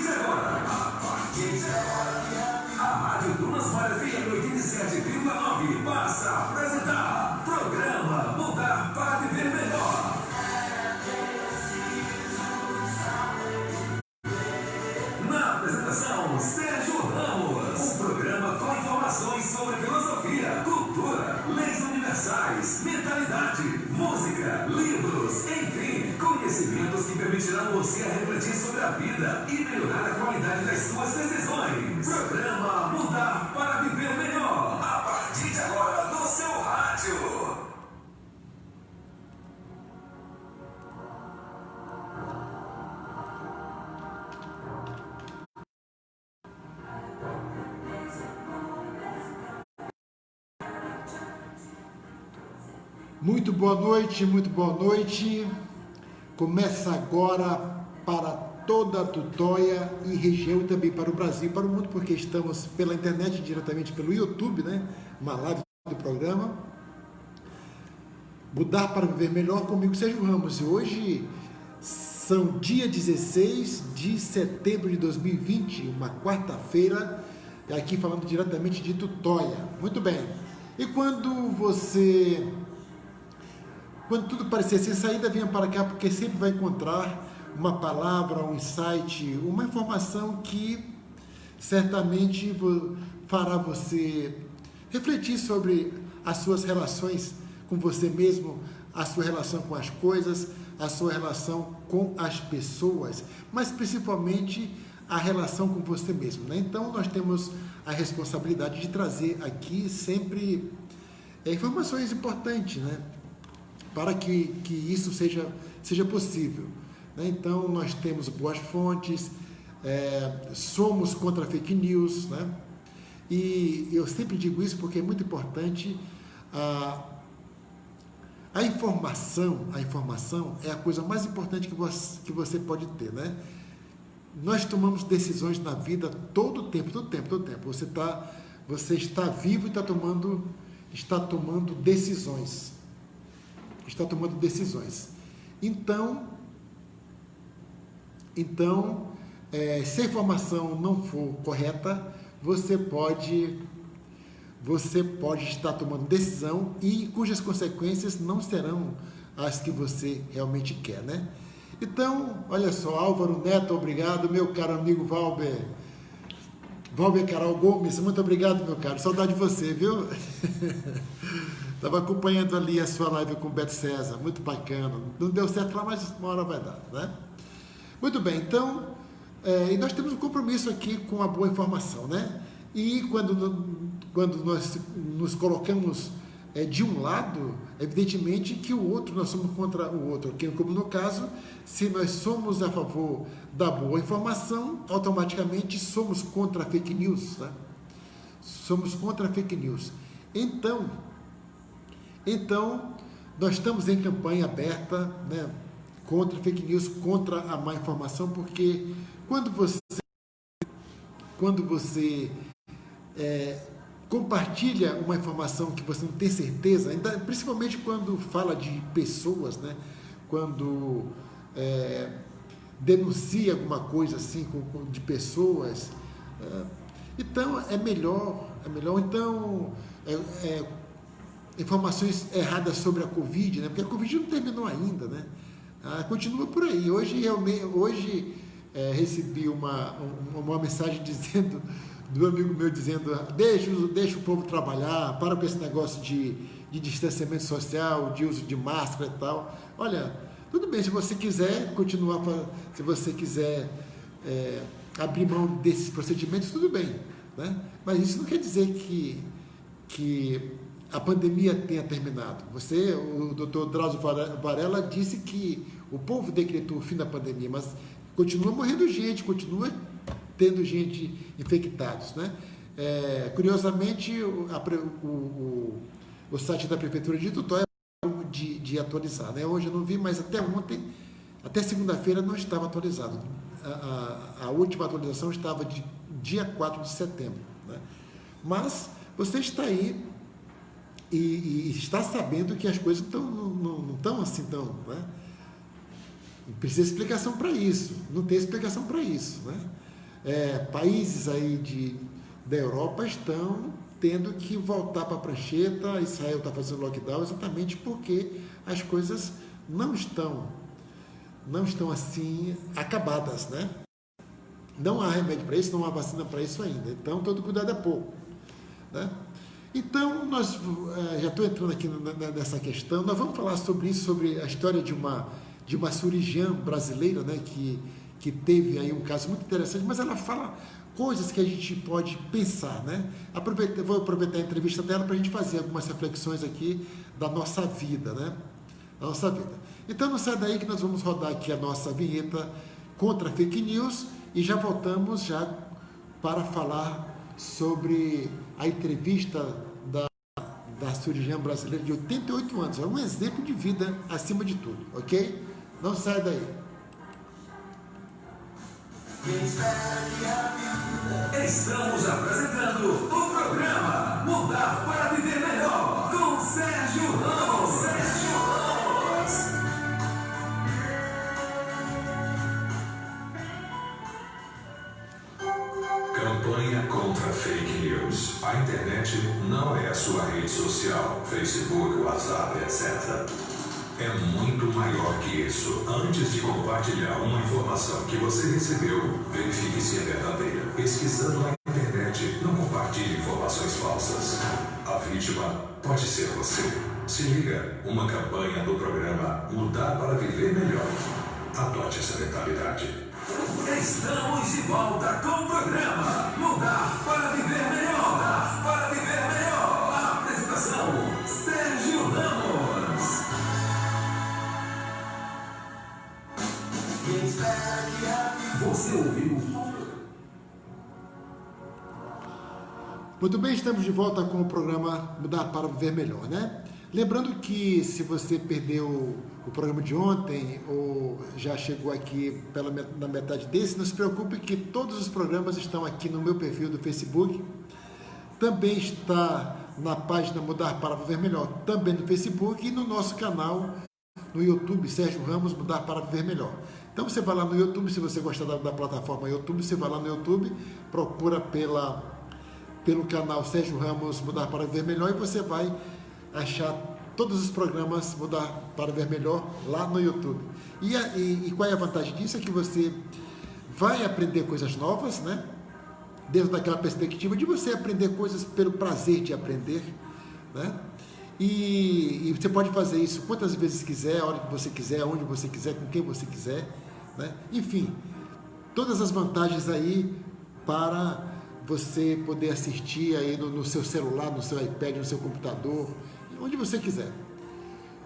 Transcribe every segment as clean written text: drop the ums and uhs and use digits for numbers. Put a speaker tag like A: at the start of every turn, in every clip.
A: de agora, a Rádio Transmar FM 87,9 passa a apresentar programa Mudar para Viver Melhor. Na apresentação, Sérgio Ramos. Um programa com informações sobre filosofia, cultura, leis universais, mentalidade, música, livros, enfim, conhecimentos que permitirão você a refletir sobre a vida e melhorar a qualidade das suas decisões. Programa Mudar para Viver Melhor. A partir de agora, no seu rádio.
B: Muito boa noite, muito boa noite. Começa agora para toda a Tutóia e região, também para o Brasil e para o mundo, porque estamos pela internet, diretamente pelo YouTube, né? Uma live do programa Mudar para Viver Melhor, comigo, Sérgio Ramos. E hoje são dia 16 de setembro de 2020, uma quarta-feira, aqui falando diretamente de Tutóia. Muito bem. E quando tudo parecer sem saída, venha para cá, porque sempre vai encontrar uma palavra, um insight, uma informação que certamente fará você refletir sobre as suas relações com você mesmo, a sua relação com as coisas, a sua relação com as pessoas, mas principalmente a relação com você mesmo, né? Então nós temos a responsabilidade de trazer aqui sempre informações importantes, né? Para que isso seja possível, né? Então nós temos boas fontes, somos contra fake news, né? E eu sempre digo isso porque é muito importante. A informação é a coisa mais importante que você pode ter, né? Nós tomamos decisões na vida todo o tempo. Você está vivo e está tomando decisões. Então, se a informação não for correta, você pode estar tomando decisão e cujas consequências não serão as que você realmente quer, né? Então, olha só, Álvaro Neto, obrigado, meu caro amigo Valber Caral Gomes, muito obrigado, meu caro, saudade de você, viu? Estava acompanhando ali a sua live com o Beto César, muito bacana. Não deu certo lá, mas uma hora vai dar, né? Muito bem, então, e nós temos um compromisso aqui com a boa informação, né? E quando nós nos colocamos de um lado, evidentemente que o outro, nós somos contra o outro. Como no caso, se nós somos a favor da boa informação, automaticamente somos contra a fake news, tá? Somos contra a fake news. Então, nós estamos em campanha aberta, né, contra fake news, contra a má informação, porque quando você compartilha uma informação que você não tem certeza, ainda, principalmente quando fala de pessoas, né, quando denuncia alguma coisa assim de pessoas, então é melhor então informações erradas sobre a Covid, né? Porque a Covid não terminou ainda, né? Continua por aí. Hoje recebi uma mensagem do amigo meu dizendo: deixa o povo trabalhar, para com esse negócio de distanciamento social, de uso de máscara e tal. Olha, tudo bem, se você quiser continuar, se você quiser abrir mão desses procedimentos, tudo bem, né? Mas isso não quer dizer que a pandemia tenha terminado. O doutor Drauzio Varela disse que o povo decretou o fim da pandemia, mas continua morrendo gente, continua tendo gente infectados, né? Curiosamente, o site da Prefeitura de Tutóia de atualizar, né? Hoje eu não vi, mas até ontem, até segunda-feira não estava atualizado. A última atualização estava de dia 4 de setembro, né? Mas você está aí e está sabendo que as coisas não estão assim tão, né? Precisa explicação para isso, não tem explicação para isso, né? países aí da Europa estão tendo que voltar para a prancheta. Israel está fazendo lockdown exatamente porque as coisas não estão assim acabadas, né? Não há remédio para isso, não há vacina para isso ainda. Então, todo cuidado é pouco, né? Então, nós já estou entrando aqui nessa questão. Nós vamos falar sobre isso, sobre a história de uma cirurgiã brasileira, né, que teve aí um caso muito interessante, mas ela fala coisas que a gente pode pensar, né? Vou aproveitar a entrevista dela para a gente fazer algumas reflexões aqui da nossa vida, né? Da nossa vida. Então, não sai daí que nós vamos rodar aqui a nossa vinheta contra fake news e já voltamos para falar sobre a entrevista da cirurgiã brasileira de 88 anos. É um exemplo de vida acima de tudo, ok? Não sai daí.
A: Estamos apresentando o programa Mudar para Viver Melhor com Sérgio Ramos. Campanha contra fake news. A internet não é a sua rede social, Facebook, WhatsApp, etc. É muito maior que isso. Antes de compartilhar uma informação que você recebeu, verifique se é verdadeira. Pesquisando na internet, não compartilhe informações falsas. A vítima pode ser você. Se liga, uma campanha do programa Mudar para Viver Melhor. Adote essa mentalidade. Estamos de volta com o programa Mudar para Viver Melhor. Mudar para Viver Melhor. A apresentação, Sérgio Ramos. Você ouviu?
B: Muito bem, estamos de volta com o programa Mudar para Viver Melhor, né? Lembrando que se você perdeu o programa de ontem ou já chegou aqui na metade desse, não se preocupe que todos os programas estão aqui no meu perfil do Facebook. Também está na página Mudar para Viver Melhor, também no Facebook, e no nosso canal no YouTube, Sérgio Ramos Mudar para Viver Melhor. Então você vai lá no YouTube, se você gostar da plataforma YouTube, você vai lá no YouTube, procura pelo canal Sérgio Ramos Mudar para Viver Melhor e você vai achar todos os programas Mudar para Viver Melhor lá no YouTube. E qual é a vantagem disso? É que você vai aprender coisas novas, né? Dentro daquela perspectiva de você aprender coisas pelo prazer de aprender, né? E você pode fazer isso quantas vezes quiser, a hora que você quiser, onde você quiser, com quem você quiser, né? Enfim, todas as vantagens aí para você poder assistir aí no seu celular, no seu iPad, no seu computador, onde você quiser.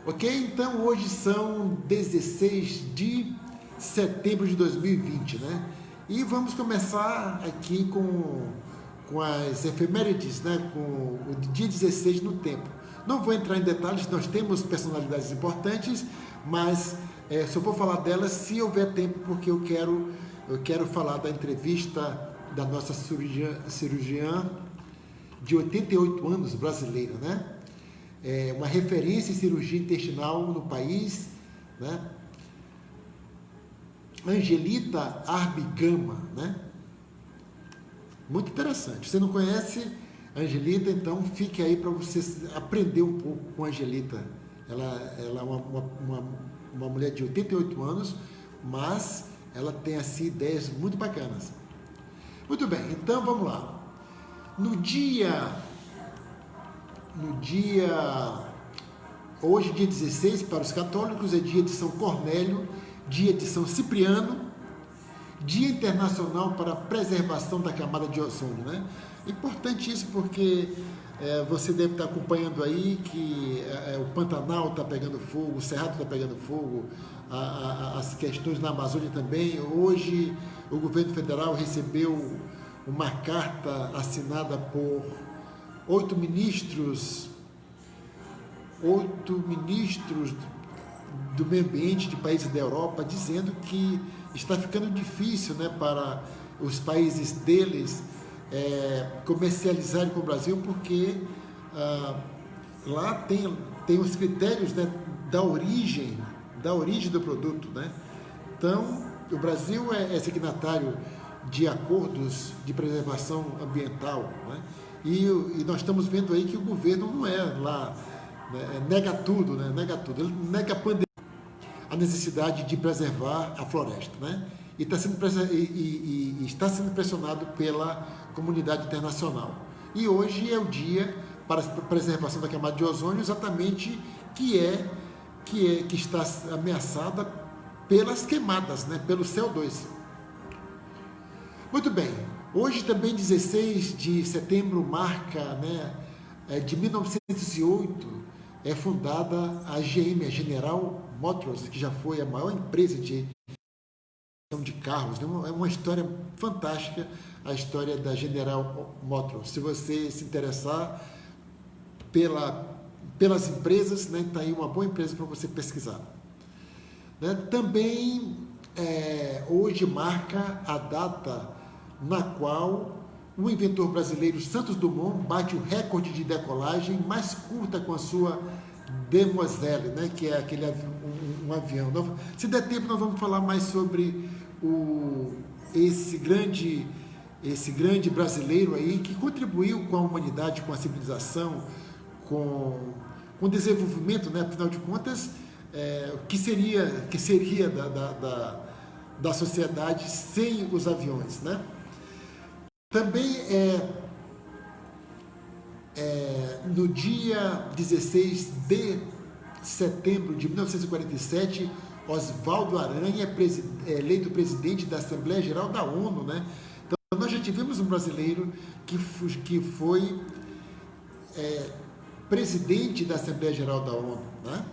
B: Ok? Então hoje são 16 de setembro de 2020, né? E vamos começar aqui com as efemérides, né? Com o dia 16 no tempo. Não vou entrar em detalhes, nós temos personalidades importantes, mas só vou falar delas se houver tempo, porque eu quero falar da entrevista da nossa cirurgiã de 88 anos, brasileira, né? Uma referência em cirurgia intestinal no país, né? Angelita Arbigama, né? Muito interessante. Você não conhece a Angelita, então fique aí para você aprender um pouco com a Angelita. Ela é uma mulher de 88 anos, mas ela tem assim ideias muito bacanas. Muito bem, então vamos lá. Hoje, dia 16, para os católicos, é dia de São Cornélio, dia de São Cipriano, Dia Internacional para a Preservação da Camada de Ozônio, né? Importante isso porque você deve estar acompanhando aí que o Pantanal está pegando fogo, o Cerrado está pegando fogo, as questões na Amazônia também. Hoje, o governo federal recebeu uma carta assinada por 8 ministros do meio ambiente de países da Europa, dizendo que está ficando difícil, né, para os países deles comercializarem com o Brasil, porque lá tem os critérios, né, da origem do produto, né? Então, o Brasil é signatário de acordos de preservação ambiental, né? E nós estamos vendo aí que o governo não é lá, né, nega tudo, né? Nega tudo. Ele nega a necessidade de preservar a floresta, né? E está sendo pressionado pela comunidade internacional. E hoje é o dia para a preservação da camada de ozônio, exatamente que está ameaçada pelas queimadas, né? Pelo CO2. Muito bem. Hoje também 16 de setembro marca, né? De 1908 é fundada a GM, a General Motors, que já foi a maior empresa de carros, né? É uma história fantástica, a história da General Motors. Se você se interessar pelas empresas, né, tá aí uma boa empresa para você pesquisar. Né? Também hoje marca a data na qual o inventor brasileiro Santos Dumont bate o recorde de decolagem mais curta com a sua Demoiselle, né, que é aquele um avião. Se der tempo, nós vamos falar mais sobre esse grande brasileiro aí que contribuiu com a humanidade, com a civilização, com o desenvolvimento, né? Afinal de contas, o que seria da sociedade sem os aviões, né? Também no dia 16 de setembro de 1947, Oswaldo Aranha é eleito presidente da Assembleia Geral da ONU, né? Então, nós já tivemos um brasileiro que foi presidente da Assembleia Geral da ONU, né?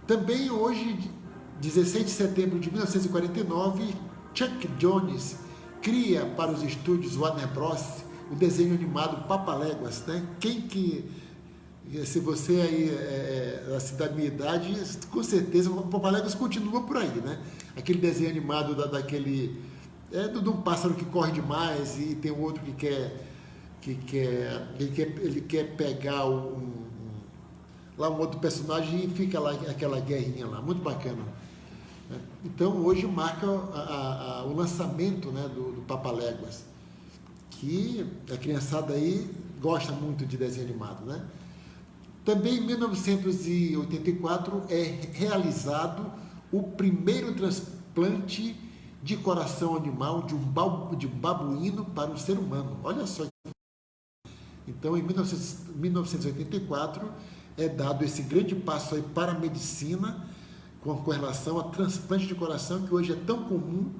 B: Também hoje, 16 de setembro de 1949, Chuck Jones cria para os estúdios Warner Bros. O desenho animado Papaléguas, né? Se você aí assim, da minha idade, com certeza o Papaléguas continua por aí, né? Aquele desenho animado de um pássaro que corre demais e tem um outro que quer pegar um outro personagem e fica lá aquela guerrinha lá, muito bacana. Então hoje marca o lançamento, né, do Papaléguas, que a criançada aí gosta muito de desenho animado, né? Também em 1984 é realizado o primeiro transplante de coração animal de um babuíno para um ser humano. Olha só. Então, em 1984 é dado esse grande passo aí para a medicina com relação a transplante de coração, que hoje é tão comum,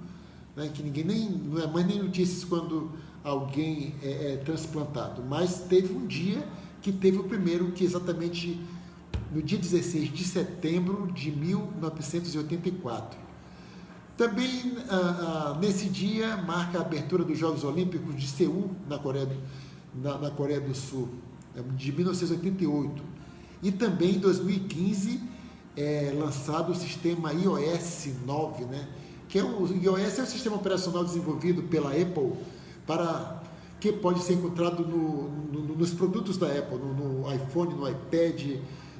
B: né, que ninguém não é mais nem notícias quando alguém é transplantado. Mas teve um dia que teve o primeiro, que exatamente no dia 16 de setembro de 1984. Também nesse dia marca a abertura dos Jogos Olímpicos de Seul, na Coreia do Sul, de 1988. E também em 2015 é lançado o sistema iOS 9, né? Que o iOS é o sistema operacional desenvolvido pela Apple que pode ser encontrado nos produtos da Apple, no iPhone, no iPad,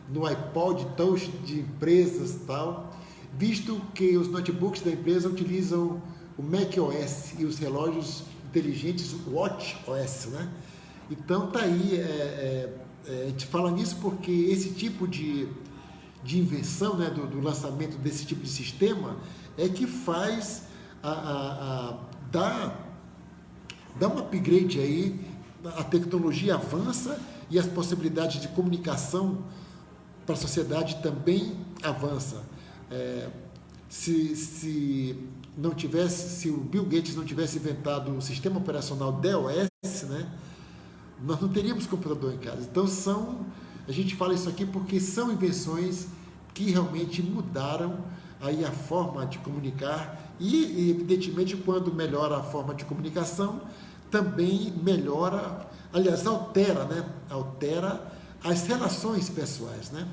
B: no iPod Touch de empresas e tal, visto que os notebooks da empresa utilizam o macOS e os relógios inteligentes watchOS, né? Então tá aí, a gente fala nisso porque esse tipo de invenção, né, do lançamento desse tipo de sistema é que faz dar um upgrade aí, a tecnologia avança e as possibilidades de comunicação para a sociedade também avança. Se o Bill Gates não tivesse inventado o sistema operacional DOS, né, nós não teríamos computador em casa. Então a gente fala isso aqui porque são invenções que realmente mudaram aí a forma de comunicar e evidentemente, quando melhora a forma de comunicação, também melhora, aliás, altera as relações pessoais, né?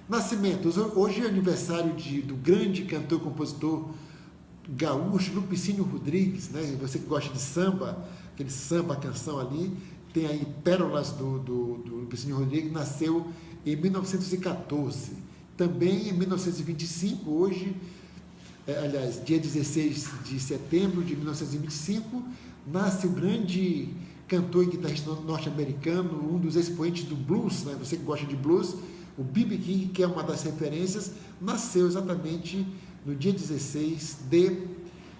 B: Nascimentos. Hoje é aniversário do grande cantor e compositor gaúcho Lupicínio Rodrigues, né? Você que gosta de samba, aquele samba, canção ali, tem aí pérolas do Lupicínio Rodrigues, nasceu em 1914. Também em 1925, hoje, aliás, dia 16 de setembro de 1925, nasce o grande cantor e guitarrista norte-americano, um dos expoentes do blues, né? Você que gosta de blues, o B.B. King, que é uma das referências, nasceu exatamente no dia 16 de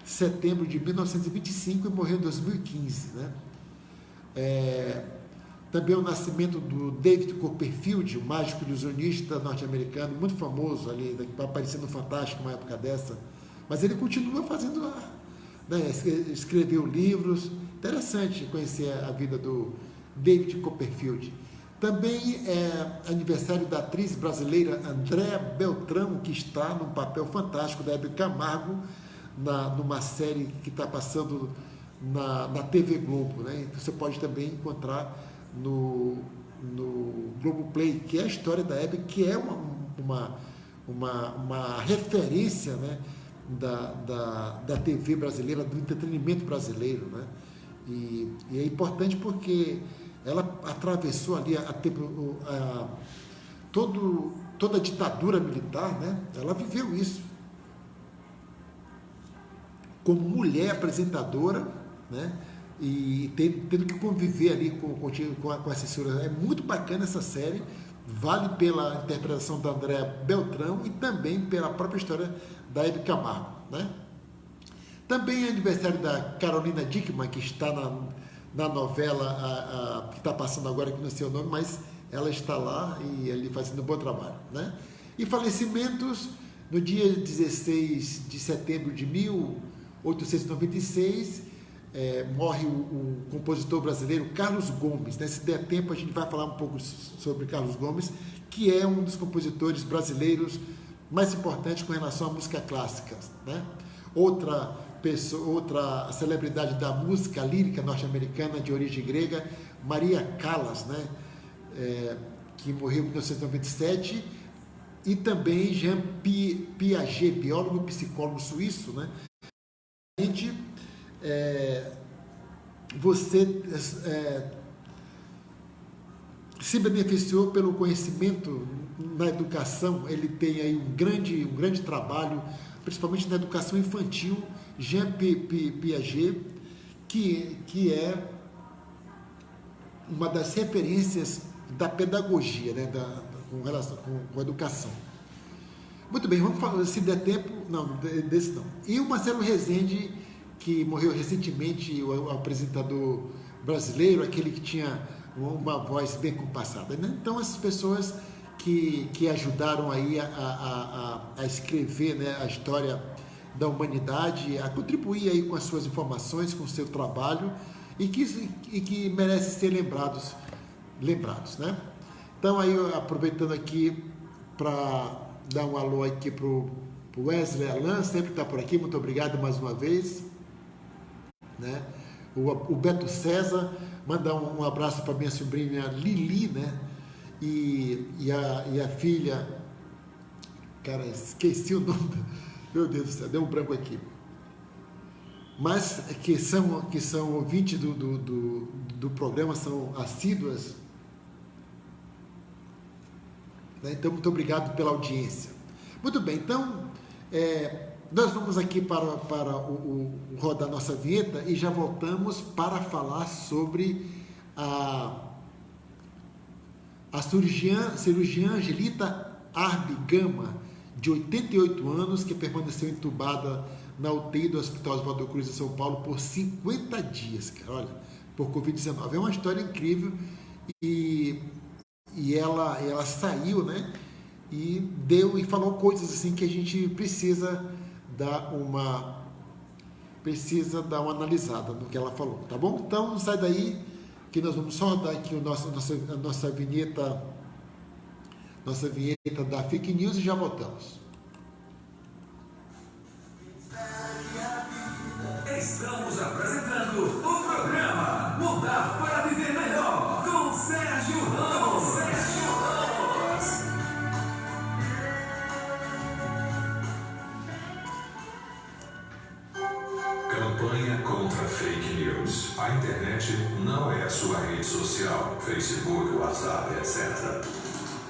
B: setembro de 1925 e morreu em 2015, né? Também o nascimento do David Copperfield, o mágico ilusionista norte-americano, muito famoso ali, aparecendo no Fantástico uma época dessa, mas ele continua fazendo, né, escreveu livros. Interessante conhecer a vida do David Copperfield. Também é aniversário da atriz brasileira Andréa Beltrão, que está num papel fantástico da Hebe Camargo, numa série que está passando na TV Globo, né? Você pode também encontrar no Globoplay, que é a história da Hebe, que é uma referência, né, da TV brasileira, do entretenimento brasileiro, né? E é importante porque ela atravessou ali toda a ditadura militar, né? Ela viveu isso como mulher apresentadora, né? E tendo que conviver ali com a censura. É muito bacana essa série, vale pela interpretação da Andréa Beltrão e também pela própria história da Hebe Camargo, né? Também é aniversário da Carolina Dickmann, que está na novela que está passando agora, que não sei o nome, mas ela está lá e ali fazendo um bom trabalho, né? E falecimentos: no dia 16 de setembro de 1896, morre o compositor brasileiro Carlos Gomes, né? Se der tempo a gente vai falar um pouco sobre Carlos Gomes, que é um dos compositores brasileiros mais importantes com relação à música clássica, né? Outra celebridade da música lírica norte-americana de origem grega, Maria Callas, né? Que morreu em 1997, e também Jean Piaget, biólogo e psicólogo suíço, né? Você se beneficiou pelo conhecimento na educação. Ele tem aí um grande trabalho, principalmente na educação infantil, Jean Piaget, que é uma das referências da pedagogia, né, com relação com a educação. Muito bem, vamos falar, se der tempo, não, desse não. E o Marcelo Rezende, que morreu recentemente, o apresentador brasileiro, aquele que tinha uma voz bem compassada, né? Então, essas pessoas que ajudaram aí a escrever, né, a história da humanidade, a contribuir aí com as suas informações, com o seu trabalho, e que merecem ser lembrados, né? Então, aí, aproveitando aqui para dar um alô aqui para o Wesley Alan, sempre está por aqui, muito obrigado mais uma vez, né? O Beto César, mandar um abraço para minha sobrinha Lili, né? E a filha, cara, esqueci o nome, meu Deus do céu, deu um branco aqui, mas que são ouvintes do programa, são assíduas, né? Então, muito obrigado pela audiência. Muito bem, então nós vamos aqui para rodar nossa vinheta e já voltamos para falar sobre a cirurgiã Angelita Arbi Gama, de 88 anos, que permaneceu entubada na UTI do Hospital Oswaldo Cruz de São Paulo por 50 dias, cara, olha, por Covid-19. É uma história incrível e ela saiu, né? E falou coisas assim que a gente precisa dar uma analisada no que ela falou, tá bom? Então não sai daí, que nós vamos só rodar aqui a nossa vinheta da Fake News e já voltamos.
A: Estamos apresentando o programa Mudar para Viver Melhor, com Sérgio Ramos.
C: Campanha contra fake news. A internet não é a sua rede social, Facebook, WhatsApp, etc.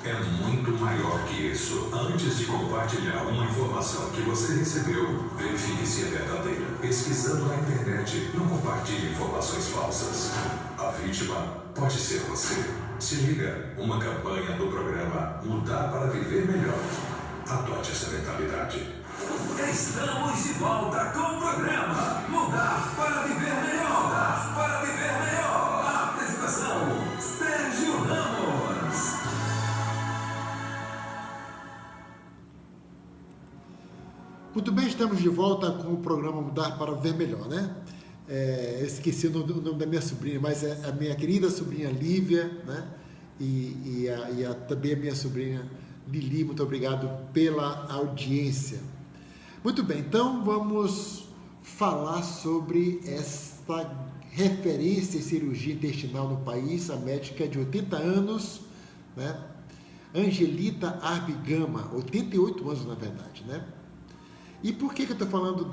C: é muito maior que isso. Antes de compartilhar uma informação que você recebeu, verifique se é verdadeira. Pesquisando na internet, não compartilhe informações falsas. A vítima pode ser você. Se liga, uma campanha do programa Mudar para Viver Melhor. Adote essa mentalidade.
A: Estamos de volta com o programa Mudar para Viver Melhor. Mudar para Viver Melhor. A apresentação, Sérgio Ramos.
B: Muito bem, estamos de volta com o programa Mudar para Viver Melhor, né? Esqueci o nome da minha sobrinha, mas é a minha querida sobrinha Lívia, né? Também a minha sobrinha Lili, muito obrigado pela audiência. Muito bem, então vamos falar sobre esta referência em cirurgia intestinal no país, a médica de 80 anos, né? Angelita Arbigama, 88 anos na verdade, né? E por que eu estou falando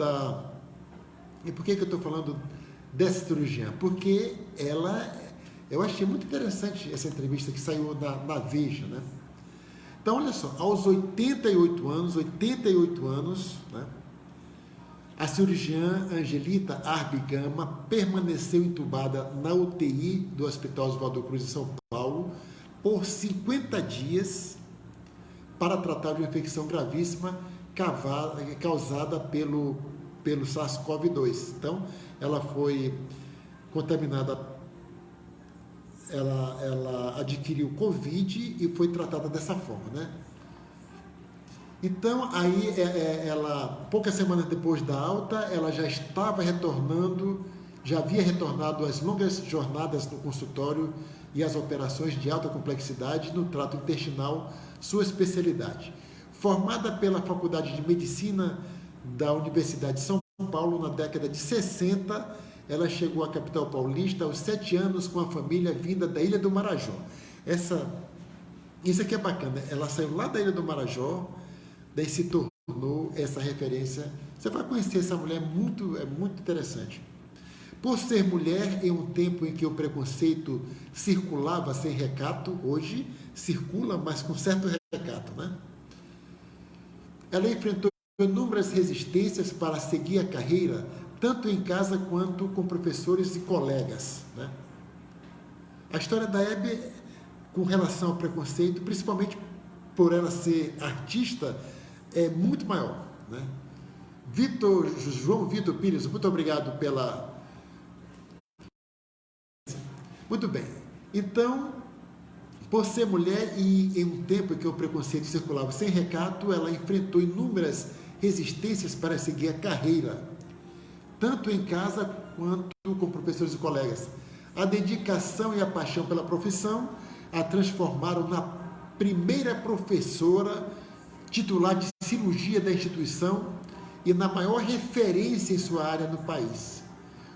B: dessa cirurgiã? Porque eu achei muito interessante essa entrevista que saiu na Veja, né? Então, olha só, aos 88 anos, né, a cirurgiã Angelita Arbigama permaneceu entubada na UTI do Hospital Oswaldo Cruz, em São Paulo, por 50 dias para tratar de uma infecção gravíssima causada pelo SARS-CoV-2. Então, ela foi contaminada, ela adquiriu Covid e foi tratada dessa forma, né? Então, aí, poucas semanas depois da alta, ela já havia retornado às longas jornadas no consultório e às operações de alta complexidade no trato intestinal, sua especialidade. Formada pela Faculdade de Medicina da Universidade de São Paulo na década de 60, ela chegou à capital paulista aos 7 anos com a família vinda da Ilha do Marajó. Isso aqui é bacana, ela saiu lá da Ilha do Marajó, daí se tornou essa referência. Você vai conhecer essa mulher, é muito interessante. Por ser mulher em um tempo em que o preconceito circulava sem recato, hoje circula, mas com certo recato, né? Ela enfrentou inúmeras resistências para seguir a carreira, tanto em casa quanto com professores e colegas, né? A história da Hebe, com relação ao preconceito, principalmente por ela ser artista, é muito maior, né? João Vitor Pires, muito obrigado pela... Muito bem. Então, por ser mulher e em um tempo em que o preconceito circulava sem recato, ela enfrentou inúmeras resistências para seguir a carreira, tanto em casa quanto com professores e colegas. A dedicação e a paixão pela profissão a transformaram na primeira professora titular de cirurgia da instituição e na maior referência em sua área no país.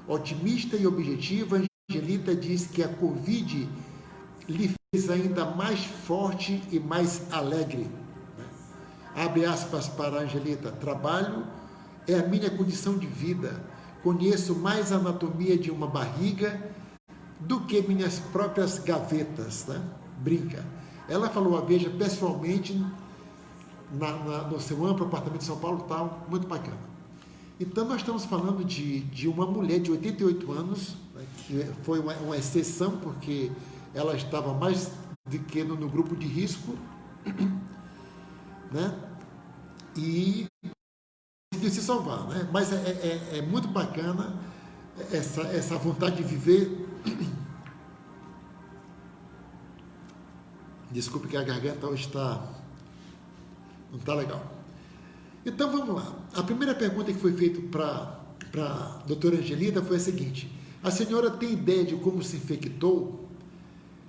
B: Otimista e objetiva, Angelita diz que a Covid lhe fez ainda mais forte e mais alegre. Abre aspas para a Angelita: trabalho é a minha condição de vida. Conheço mais a anatomia de uma barriga do que minhas próprias gavetas, né? Brinca. Ela falou a Veja pessoalmente no seu amplo apartamento de São Paulo, tal, muito bacana. Então, nós estamos falando de uma mulher de 88 anos, né, que foi uma exceção, porque ela estava mais do que no grupo de risco, né? E conseguiu se salvar, né? Mas é muito bacana essa vontade de viver. Desculpe que a garganta hoje não está legal. Então vamos lá. A primeira pergunta que foi feita para a doutora Angelita foi a seguinte: a senhora tem ideia de como se infectou?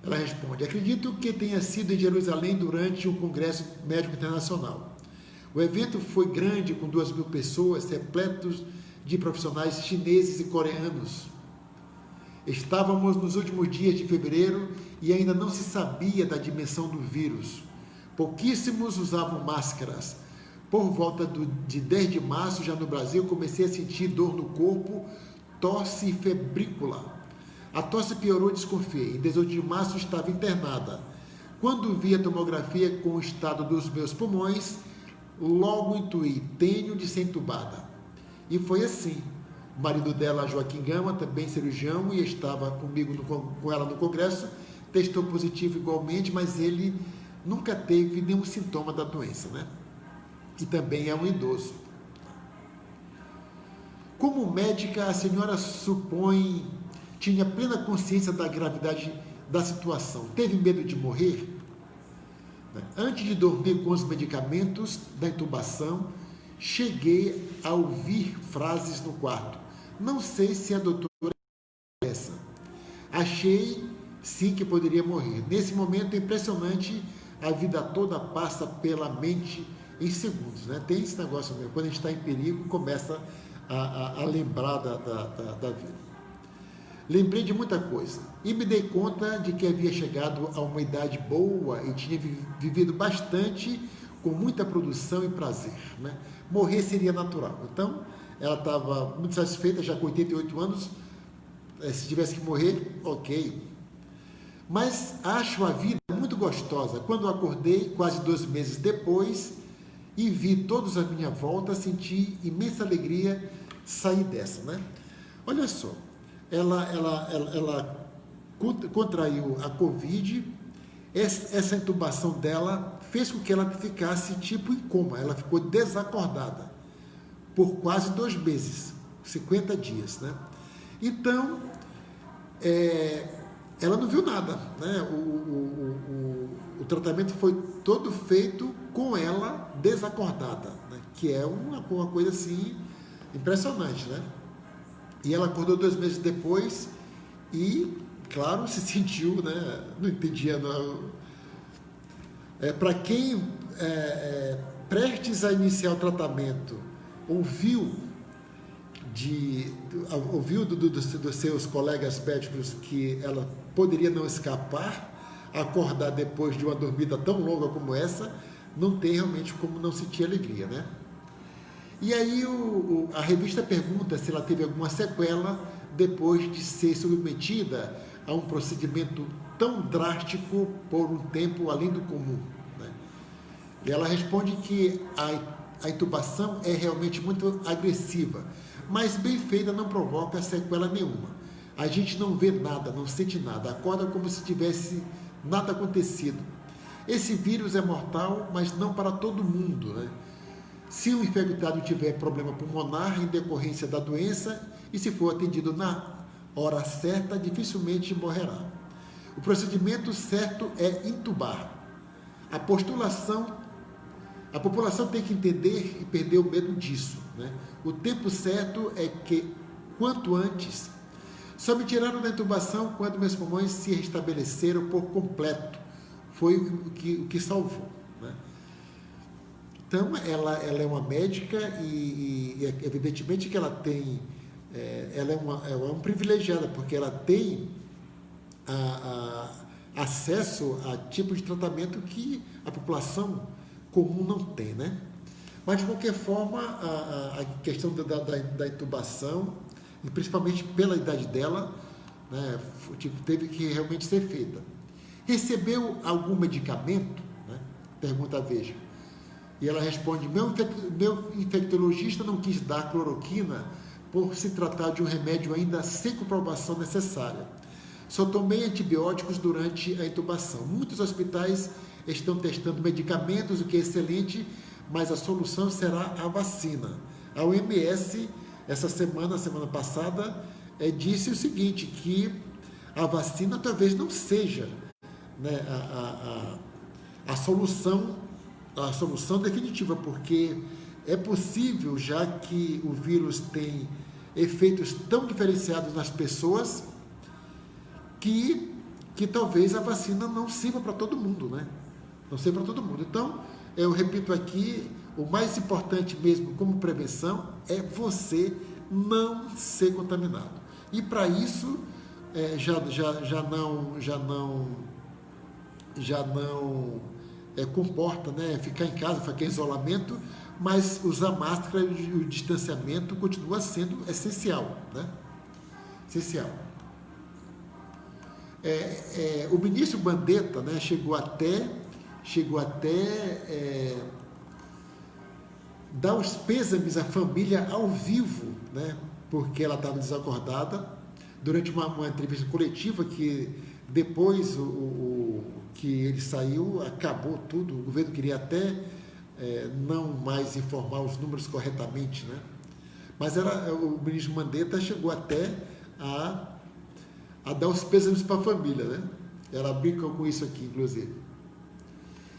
B: Ela responde: acredito que tenha sido em Jerusalém durante um congresso médico internacional. O evento foi grande, com 2.000 pessoas, repletos de profissionais chineses e coreanos. Estávamos nos últimos dias de fevereiro e ainda não se sabia da dimensão do vírus. Pouquíssimos usavam máscaras. Por volta de 10 de março, já no Brasil, comecei a sentir dor no corpo, tosse e febrícula. A tosse piorou e desconfiei. Em 18 de março, estava internada. Quando vi a tomografia com o estado dos meus pulmões, logo intuí, tenho de ser entubada. E foi assim. O marido dela, Joaquim Gama, também cirurgião, e estava comigo com ela no congresso, testou positivo igualmente, mas ele nunca teve nenhum sintoma da doença, né? E também é um idoso. Como médica, a senhora tinha plena consciência da gravidade da situação. Teve medo de morrer? Antes de dormir com os medicamentos da intubação, cheguei a ouvir frases no quarto. Não sei se a doutora é essa. Achei sim que poderia morrer. Nesse momento impressionante, a vida toda passa pela mente em segundos, né? Tem esse negócio mesmo. Quando a gente está em perigo, começa a lembrar da vida. Lembrei de muita coisa e me dei conta de que havia chegado a uma idade boa e tinha vivido bastante, com muita produção e prazer, né? Morrer seria natural. Então, ela estava muito satisfeita, já com 88 anos, se tivesse que morrer, ok. Mas acho a vida muito gostosa. Quando eu acordei, quase 2 meses depois, e vi todos à minha volta, senti imensa alegria sair dessa, né? Olha só, ela contraiu a Covid, essa intubação dela fez com que ela ficasse tipo em coma, ela ficou desacordada por quase 2 meses, 50 dias, né? Então, ela não viu nada, né? O tratamento foi todo feito com ela desacordada, né? Que é uma coisa assim impressionante, né? E ela acordou 2 meses depois e, claro, se sentiu, né? Não entendia, não. Para quem prestes a iniciar o tratamento ouviu dos seus colegas médicos que ela poderia não escapar, acordar depois de uma dormida tão longa como essa, não tem realmente como não sentir alegria, né? E aí a revista pergunta se ela teve alguma sequela depois de ser submetida a um procedimento tão drástico por um tempo além do comum, né? E ela responde que a intubação é realmente muito agressiva, mas bem feita não provoca sequela nenhuma. A gente não vê nada, não sente nada, acorda como se tivesse nada acontecido. Esse vírus é mortal, mas não para todo mundo, né? Se o infectado tiver problema pulmonar em decorrência da doença e se for atendido na hora certa, dificilmente morrerá. O procedimento certo é intubar. A população tem que entender e perder o medo disso, né? O tempo certo é que, quanto antes, só me tiraram da intubação quando meus pulmões se restabeleceram por completo. Foi o que salvou, né? Então, ela é uma médica e evidentemente que ela tem, ela é uma privilegiada, porque ela tem acesso a tipo de tratamento que a população comum não tem, né? Mas, de qualquer forma, a questão da intubação, e principalmente pela idade dela, né, teve que realmente ser feita. Recebeu algum medicamento? Né? Pergunta a Veja. E ela responde, meu infectologista não quis dar cloroquina por se tratar de um remédio ainda sem comprovação necessária. Só tomei antibióticos durante a intubação. Muitos hospitais estão testando medicamentos, o que é excelente, mas a solução será a vacina. A OMS, semana passada, disse o seguinte, que a vacina talvez não seja, né, a solução definitiva, porque é possível, já que o vírus tem efeitos tão diferenciados nas pessoas, que talvez a vacina não sirva para todo mundo, né? Não sirva para todo mundo. Então, eu repito aqui, o mais importante mesmo como prevenção é você não ser contaminado. E para isso, já não comporta, né, ficar em casa, ficar em isolamento, mas usar máscara e o distanciamento continua sendo essencial, né? Essencial. o ministro Mandetta, né, chegou até dar os pêsames à família ao vivo, né, porque ela estava desacordada, durante uma entrevista coletiva que depois que ele saiu, acabou tudo, o governo queria até não mais informar os números corretamente, né? Mas o ministro Mandetta chegou até a dar os pêsames para a família, né? Ela brinca com isso aqui, inclusive.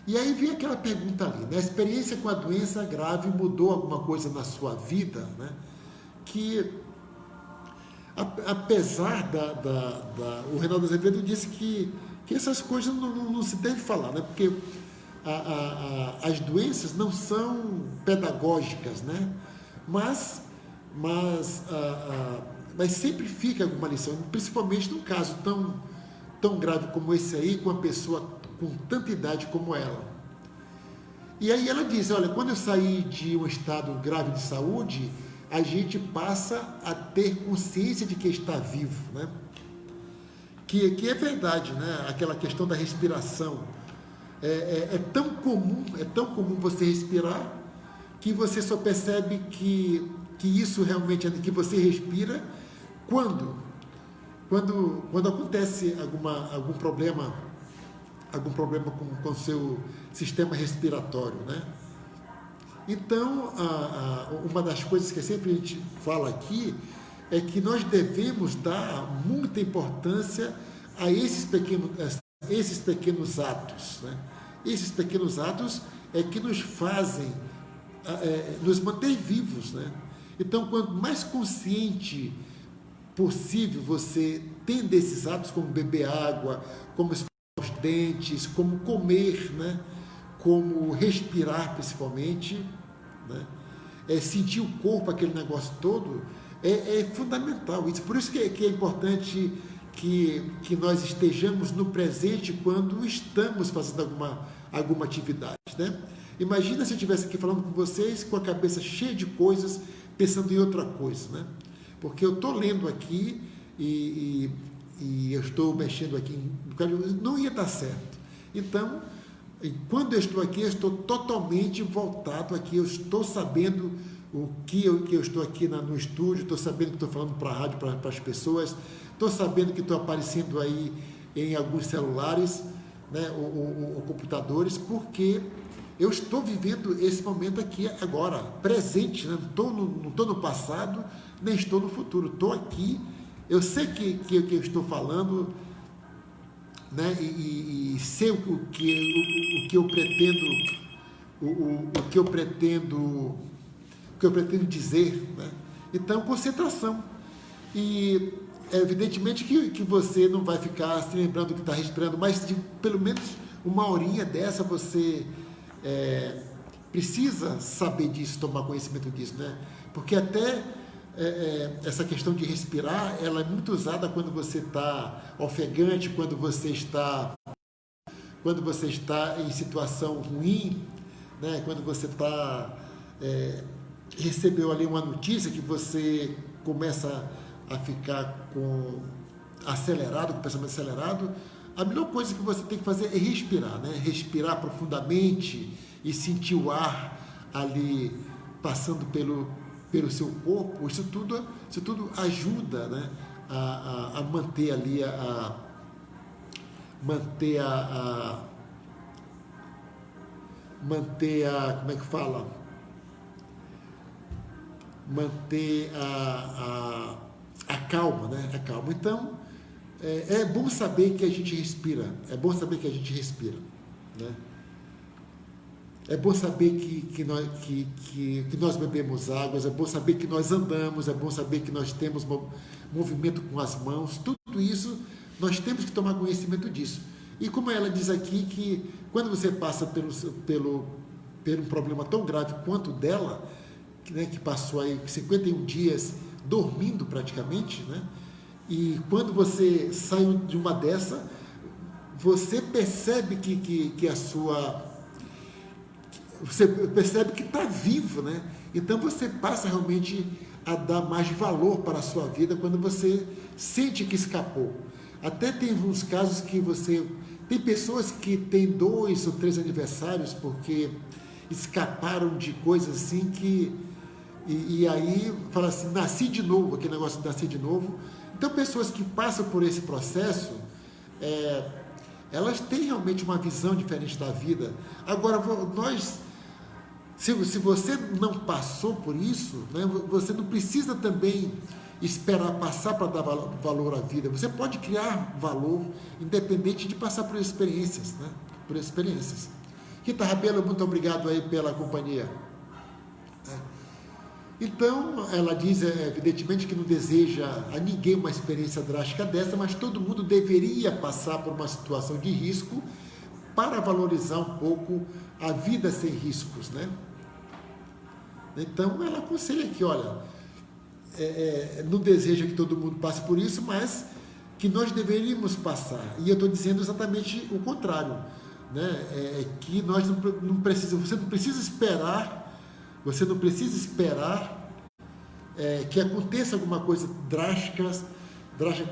B: E aí vem aquela pergunta ali, né? A experiência com a doença grave mudou alguma coisa na sua vida, né? Que, apesar o Reinaldo Azevedo disse que essas coisas não se deve falar, né? Porque as doenças não são pedagógicas, né? Mas sempre fica alguma lição, principalmente num caso tão grave como esse aí, com uma pessoa com tanta idade como ela. E aí ela diz, olha, quando eu saí de um estado grave de saúde, a gente passa a ter consciência de que está vivo, né? Que é verdade, né? Aquela questão da respiração. É tão comum você respirar, que você só percebe que isso realmente é que você respira quando acontece algum problema com o seu sistema respiratório, né? Então, uma das coisas que sempre a gente fala aqui é que nós devemos dar muita importância a esses pequenos atos, né? Esses pequenos atos é que nos fazem nos manter vivos, né? Então, quanto mais consciente possível você tem desses atos, como beber água, como escovar os dentes, como comer, né? Como respirar, principalmente, né? Sentir o corpo, aquele negócio todo, é fundamental isso. Por isso que é importante que nós estejamos no presente quando estamos fazendo alguma atividade, né? Imagina se eu estivesse aqui falando com vocês com a cabeça cheia de coisas, pensando em outra coisa, né? Porque eu estou lendo aqui e eu estou mexendo aqui, não ia dar certo. Então, quando eu estou aqui, eu estou totalmente voltado aqui, eu estou sabendo o que eu estou aqui no estúdio, estou sabendo que estou falando para a rádio, para as pessoas, estou sabendo que estou aparecendo aí em alguns celulares, né, ou computadores, porque eu estou vivendo esse momento aqui agora, presente, né? Não estou no passado, nem estou no futuro, estou aqui, eu sei que eu estou falando, né? E sei o que eu pretendo dizer, né? Então, concentração. E evidentemente que você não vai ficar se lembrando que está respirando, mas de pelo menos uma horinha dessa você precisa saber disso, tomar conhecimento disso, né? Porque até essa questão de respirar, ela é muito usada quando você está ofegante, quando você está em situação ruim, né? Quando você recebeu ali uma notícia que você começa a ficar com o pensamento acelerado, a melhor coisa que você tem que fazer é respirar, né? Respirar profundamente e sentir o ar ali passando pelo seu corpo. Isso tudo ajuda, né? a manter ali como é que fala? Manter a calma, né? A calma. Então, é bom saber que a gente respira. É bom saber que a gente respira, né? É bom saber que nós bebemos águas, é bom saber que nós andamos, é bom saber que nós temos movimento com as mãos. Tudo isso, nós temos que tomar conhecimento disso. E como ela diz aqui, que quando você passa por um problema tão grave quanto o dela, né, que passou aí 51 dias dormindo praticamente, né? E quando você sai de uma dessa, você percebe você percebe que está vivo, né? Então você passa realmente a dar mais valor para a sua vida quando você sente que escapou. Até tem uns casos que tem pessoas que têm 2 ou 3 aniversários porque escaparam de coisas assim e aí fala assim, nasci de novo, aquele negócio de nascer de novo. Então, pessoas que passam por esse processo, elas têm realmente uma visão diferente da vida. Agora, se você não passou por isso, né, você não precisa também esperar passar para dar valor à vida. Você pode criar valor independente de passar por experiências, né? Por experiências. Rita Rabelo, muito obrigado aí pela companhia. Então, ela diz, evidentemente, que não deseja a ninguém uma experiência drástica dessa, mas todo mundo deveria passar por uma situação de risco para valorizar um pouco a vida sem riscos, né? Então, ela aconselha aqui, olha, não deseja que todo mundo passe por isso, mas que nós deveríamos passar. E eu estou dizendo exatamente o contrário, né? Que nós não precisamos, você não precisa esperar que aconteça alguma coisa drástica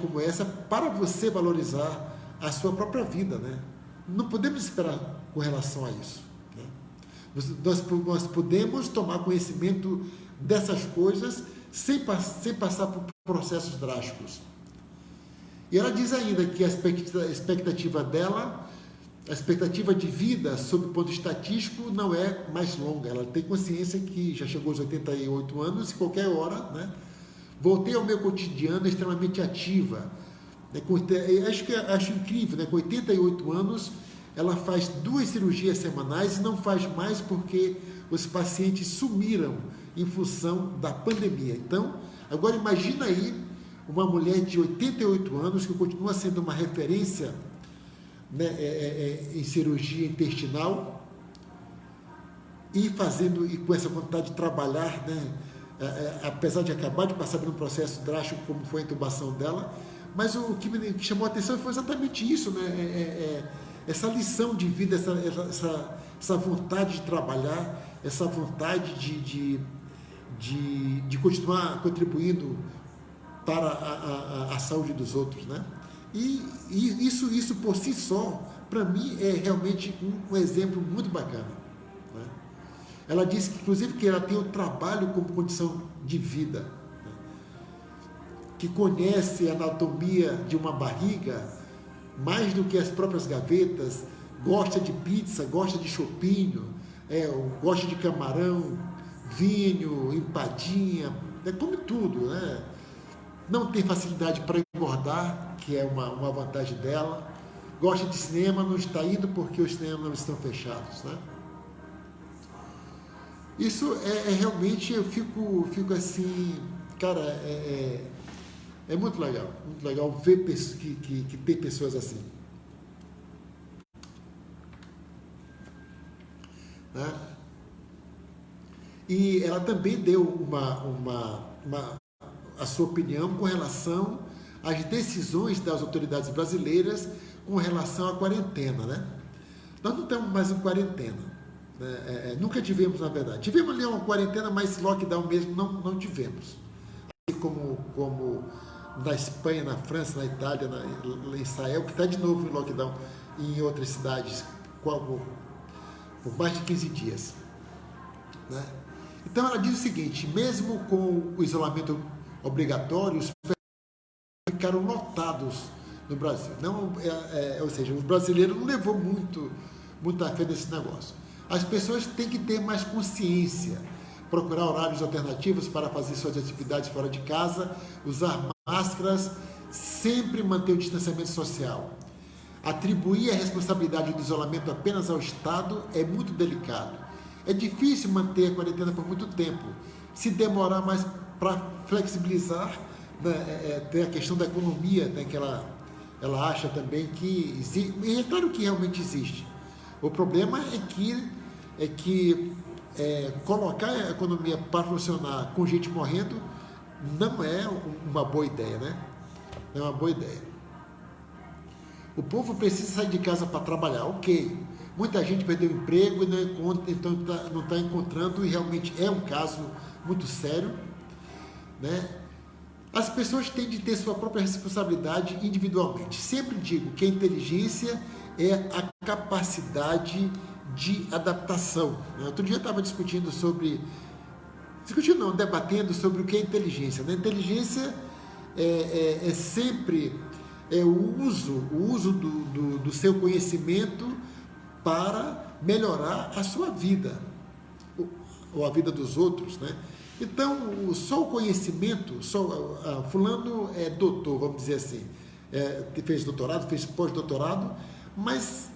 B: como essa para você valorizar a sua própria vida, né? Não podemos esperar com relação a isso, né? Nós podemos tomar conhecimento dessas coisas sem passar por processos drásticos. E ela diz ainda que a expectativa dela, a expectativa de vida, sob o ponto estatístico, não é mais longa. Ela tem consciência que já chegou aos 88 anos e qualquer hora, né? Voltei ao meu cotidiano extremamente ativa. Acho incrível, né? Com 88 anos, ela faz 2 cirurgias semanais e não faz mais porque os pacientes sumiram em função da pandemia. Então, agora imagina aí uma mulher de 88 anos que continua sendo uma referência, né, em cirurgia intestinal e com essa vontade de trabalhar, né, apesar de acabar de passar por um processo drástico como foi a intubação dela, mas o que me chamou a atenção foi exatamente isso, né, essa lição de vida, essa vontade de trabalhar, essa vontade de continuar contribuindo para a saúde dos outros, né? E isso por si só, para mim, é realmente um exemplo muito bacana, né? Ela disse que, inclusive, que ela tem o trabalho como condição de vida, né? Que conhece a anatomia de uma barriga mais do que as próprias gavetas, gosta de pizza, gosta de chopinho, gosta de camarão, vinho, empadinha, come tudo, né? Não tem facilidade para engordar, que é uma vantagem dela. Gosta de cinema, não está indo porque os cinemas não estão fechados, né? Isso realmente, eu fico assim, cara, é muito legal ver que tem pessoas assim, né? E ela também deu a sua opinião com relação às decisões das autoridades brasileiras com relação à quarentena, né? Nós não estamos mais em quarentena, né? Nunca tivemos, na verdade. Tivemos ali uma quarentena, mas lockdown mesmo não tivemos. Assim como na Espanha, na França, na Itália, em Israel, que está de novo em lockdown, e em outras cidades, por mais de 15 dias, né? Então ela diz o seguinte: mesmo com o isolamento obrigatório, os ficaram lotados no Brasil. Ou seja, o brasileiro não levou muita fé nesse negócio. As pessoas têm que ter mais consciência, procurar horários alternativos para fazer suas atividades fora de casa, usar máscaras, sempre manter o distanciamento social. Atribuir a responsabilidade do isolamento apenas ao Estado é muito delicado. É difícil manter a quarentena por muito tempo. Se demorar mais para flexibilizar, né, tem a questão da economia, né, que ela acha também que existe. E é claro que realmente existe. O problema é que colocar a economia para funcionar com gente morrendo não é uma boa ideia, né? Não é uma boa ideia. O povo precisa sair de casa para trabalhar, ok. Muita gente perdeu o emprego e então não está encontrando, e realmente é um caso muito sério, né? As pessoas têm de ter sua própria responsabilidade individualmente. Sempre digo que a inteligência é a capacidade de adaptação. Outro dia eu estava debatendo sobre o que é inteligência. Inteligência é sempre o uso do seu conhecimento para melhorar a sua vida, ou a vida dos outros, né? Então, só o conhecimento, fulano é doutor, vamos dizer assim, fez doutorado, fez pós-doutorado, mas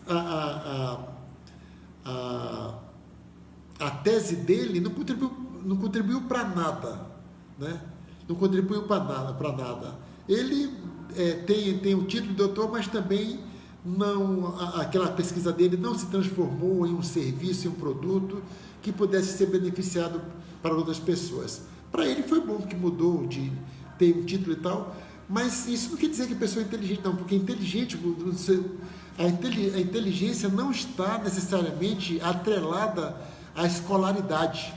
B: a tese dele não contribuiu para nada, né? Não contribuiu para nada. Ele tem o título de doutor, mas também aquela pesquisa dele não se transformou em um serviço, em um produto que pudesse ser beneficiado para outras pessoas. Para ele foi bom que mudou de ter um título e tal, mas isso não quer dizer que a pessoa é inteligente, não, porque a inteligência não está necessariamente atrelada à escolaridade,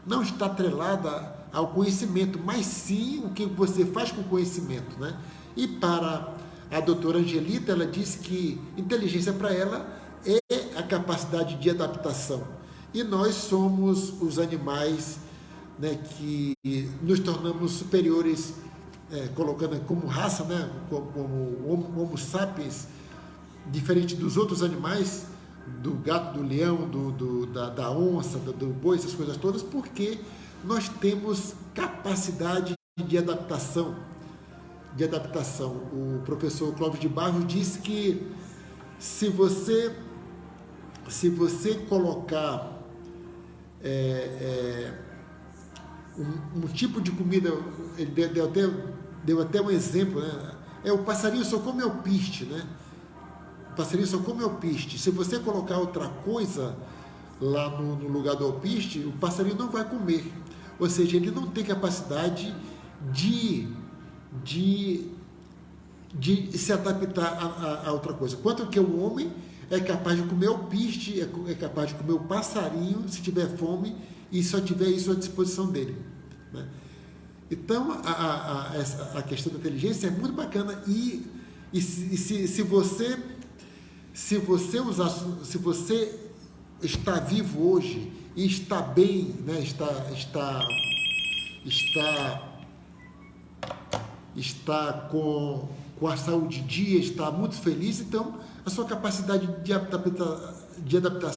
B: não está atrelada ao conhecimento, mas sim o que você faz com o conhecimento, né? E para a doutora Angelita, ela disse que inteligência para ela é a capacidade de adaptação. E nós somos os animais, né, que nos tornamos superiores, colocando como raça, né, como Homo sapiens, diferente dos outros animais, do gato, do leão, da onça, do boi, essas coisas todas, porque nós temos capacidade de adaptação. O professor Clóvis de Barros disse que se você colocar um tipo de comida, ele deu até um exemplo, né? O passarinho só come alpiste, né? O passarinho só come alpiste. Se você colocar outra coisa lá no lugar do alpiste, o passarinho não vai comer. Ou seja, ele não tem capacidade de se adaptar a outra coisa. Quanto que o homem é capaz de comer alpiste, é capaz de comer o passarinho se tiver fome e só tiver isso à disposição dele, né? Então, a questão da inteligência é muito bacana e se você está vivo hoje e está bem, né? está com a saúde em dia, está muito feliz, então a sua capacidade de adaptação,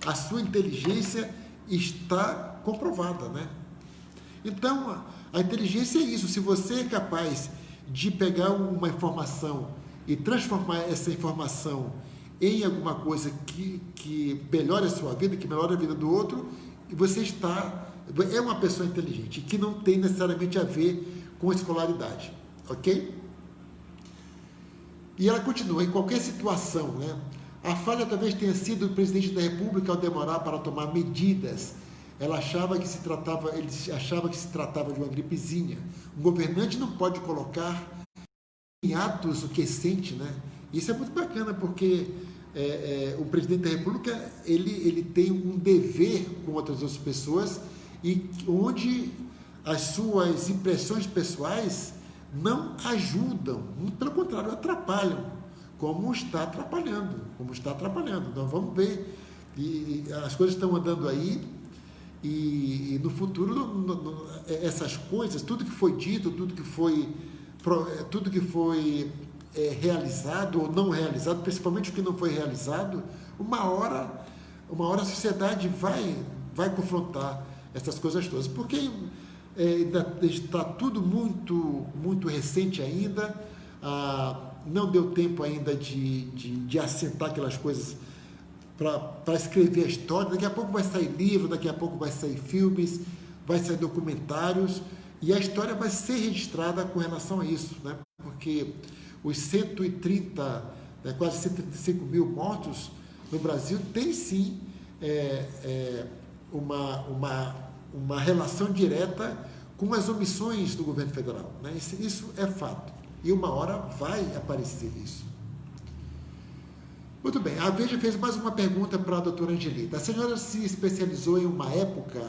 B: a sua inteligência está comprovada, né? Então, a inteligência é isso. Se você é capaz de pegar uma informação e transformar essa informação em alguma coisa que melhore a sua vida, que melhore a vida do outro, você é uma pessoa inteligente, que não tem necessariamente a ver com escolaridade, ok? E ela continua, em qualquer situação, né? A falha talvez tenha sido do presidente da República ao demorar para tomar medidas. Ele achava que se tratava de uma gripezinha. Um governante não pode colocar em atos o que sente, né? Isso é muito bacana, porque o presidente da República ele tem um dever com outras pessoas, e onde as suas impressões pessoais não ajudam, pelo contrário, atrapalham, como está atrapalhando. Então vamos ver, e as coisas estão andando aí, e no futuro essas coisas, tudo que foi dito, tudo que foi realizado ou não realizado, principalmente o que não foi realizado, uma hora a sociedade vai confrontar essas coisas todas, porque está tudo muito, muito recente ainda, não deu tempo ainda de assentar aquelas coisas para escrever a história. Daqui a pouco vai sair livro, daqui a pouco vai sair filmes, vai sair documentários, e a história vai ser registrada com relação a isso, né? Porque os 130, quase 135 mil mortos no Brasil tem sim uma relação direta com as omissões do governo federal, né? Isso é fato, e uma hora vai aparecer isso. Muito bem, a Veja fez mais uma pergunta para a doutora Angelita. A senhora se especializou em uma época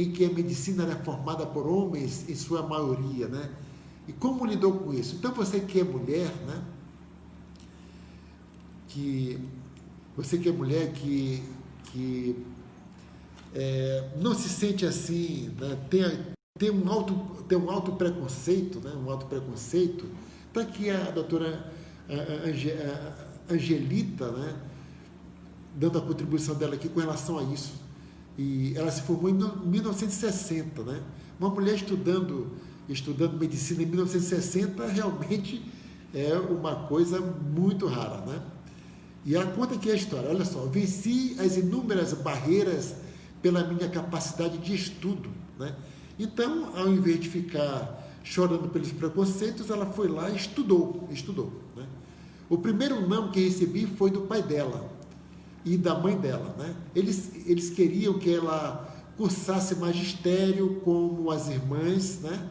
B: em que a medicina era formada por homens, em sua maioria, né? E como lidou com isso? Então, você que é mulher, né? Você que é mulher que não se sente assim, né? Tem um alto preconceito, né? Um alto preconceito. Está aqui a doutora Angelita, né? Dando a contribuição dela aqui com relação a isso. E ela se formou em 1960, né? Uma mulher estudando medicina em 1960 realmente é uma coisa muito rara, né? E ela conta aqui a história. Olha só, venci as inúmeras barreiras pela minha capacidade de estudo, né? Então, ao invés de ficar chorando pelos preconceitos, ela foi lá e estudou, né? O primeiro não que recebi foi do pai dela e da mãe dela, né? Eles queriam que ela cursasse magistério como as irmãs, né?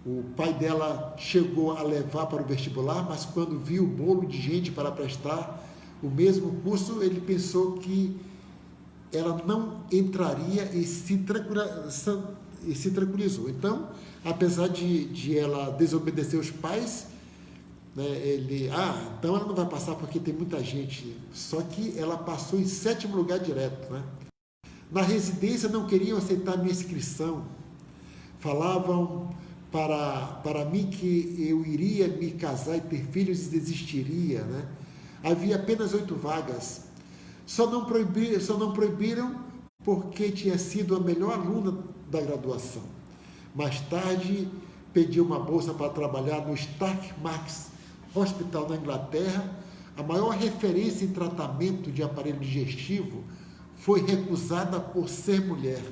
B: O pai dela chegou a levar para o vestibular, mas quando viu o bolo de gente para prestar o mesmo curso, ele pensou que ela não entraria e se tranquilizou. Então, apesar de ela desobedecer os pais, né, então ela não vai passar porque tem muita gente. Só que ela passou em 7º lugar direto, né? Na residência não queriam aceitar minha inscrição. Falavam para mim que eu iria me casar e ter filhos e desistiria, né? Havia apenas 8 vagas. Só não proibiram porque tinha sido a melhor aluna da graduação. Mais tarde, pedi uma bolsa para trabalhar no Stark Max Hospital na Inglaterra. A maior referência em tratamento de aparelho digestivo foi recusada por ser mulher.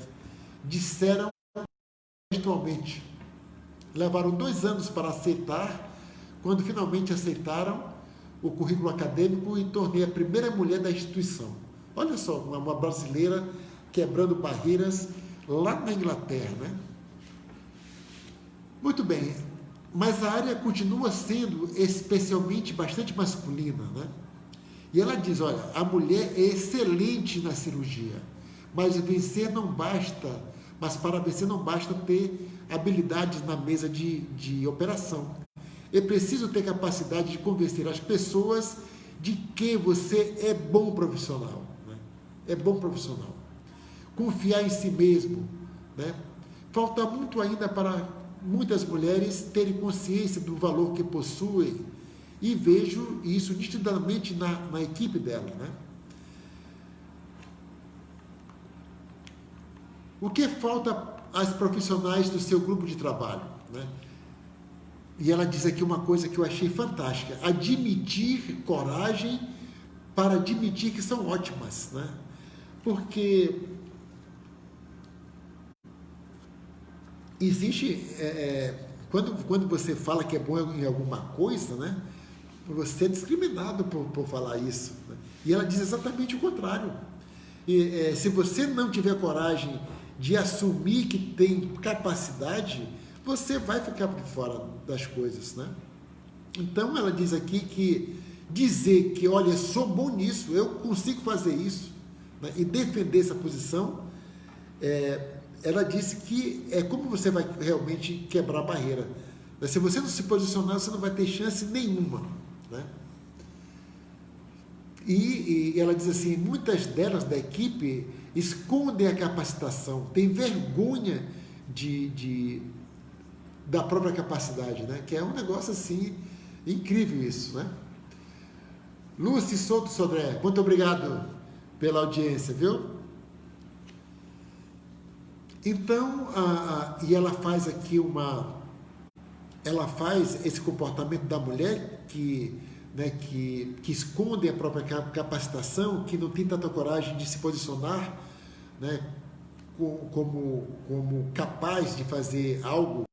B: Disseram textualmente. Levaram 2 anos para aceitar. Quando finalmente aceitaram o currículo acadêmico, e tornei a primeira mulher da instituição. Olha só, uma brasileira quebrando barreiras lá na Inglaterra, né? Muito bem, mas a área continua sendo especialmente bastante masculina, né? E ela diz, olha, a mulher é excelente na cirurgia, mas para vencer não basta ter habilidades na mesa de operação. É preciso ter capacidade de convencer as pessoas de que você é bom profissional, né? É bom profissional. Confiar em si mesmo, né? Falta muito ainda para muitas mulheres terem consciência do valor que possuem, e vejo isso nitidamente na equipe dela, né? O que falta às profissionais do seu grupo de trabalho, né? E ela diz aqui uma coisa que eu achei fantástica: admitir, coragem para admitir que são ótimas, né? Porque existe, quando você fala que é bom em alguma coisa, né? Você é discriminado por falar isso, né? E ela diz exatamente o contrário. Se você não tiver coragem de assumir que tem capacidade, você vai ficar por fora das coisas, né? Então, ela diz aqui que dizer que, olha, sou bom nisso, eu consigo fazer isso, né? E defender essa posição, ela disse que é como você vai realmente quebrar a barreira. Se você não se posicionar, você não vai ter chance nenhuma, né? E ela diz assim, muitas delas da equipe escondem a capacitação, têm vergonha da própria capacidade, né? Que é um negócio assim, incrível isso, né? Lúcia Souto Sodré, muito obrigado pela audiência, viu? Então, e ela faz aqui ela faz esse comportamento da mulher que esconde a própria capacitação, que não tem tanta coragem de se posicionar, né, como capaz de fazer algo.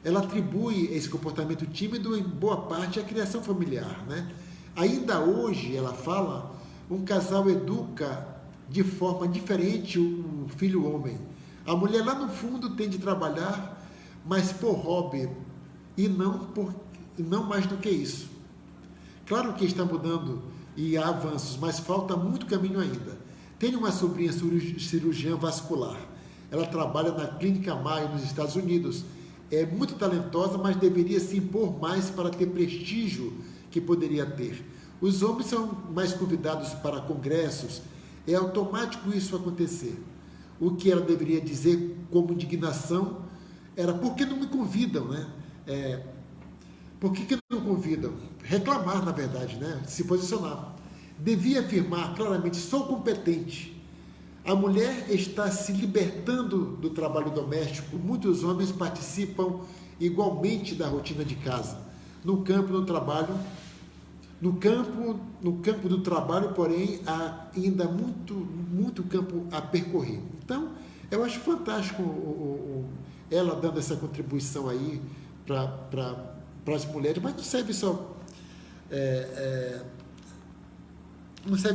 B: Ela atribui esse comportamento tímido em boa parte à criação familiar, né? Ainda hoje, ela fala, um casal educa de forma diferente o filho homem. A mulher lá no fundo tem de trabalhar, mas por hobby, e não mais do que isso. Claro que está mudando e há avanços, mas falta muito caminho ainda. Tenho uma sobrinha cirurgiã vascular. Ela trabalha na Clínica Mayo, nos Estados Unidos. É muito talentosa, mas deveria se impor mais para ter prestígio que poderia ter. Os homens são mais convidados para congressos. É automático isso acontecer. O que ela deveria dizer como indignação era: por que não me convidam, né? Por que não convidam? Reclamar, na verdade, né? Se posicionar. Devia afirmar claramente: sou competente. A mulher está se libertando do trabalho doméstico. Muitos homens participam igualmente da rotina de casa. No campo do trabalho, porém, há ainda muito campo a percorrer. Então, eu acho fantástico ela dando essa contribuição aí para as mulheres, mas não serve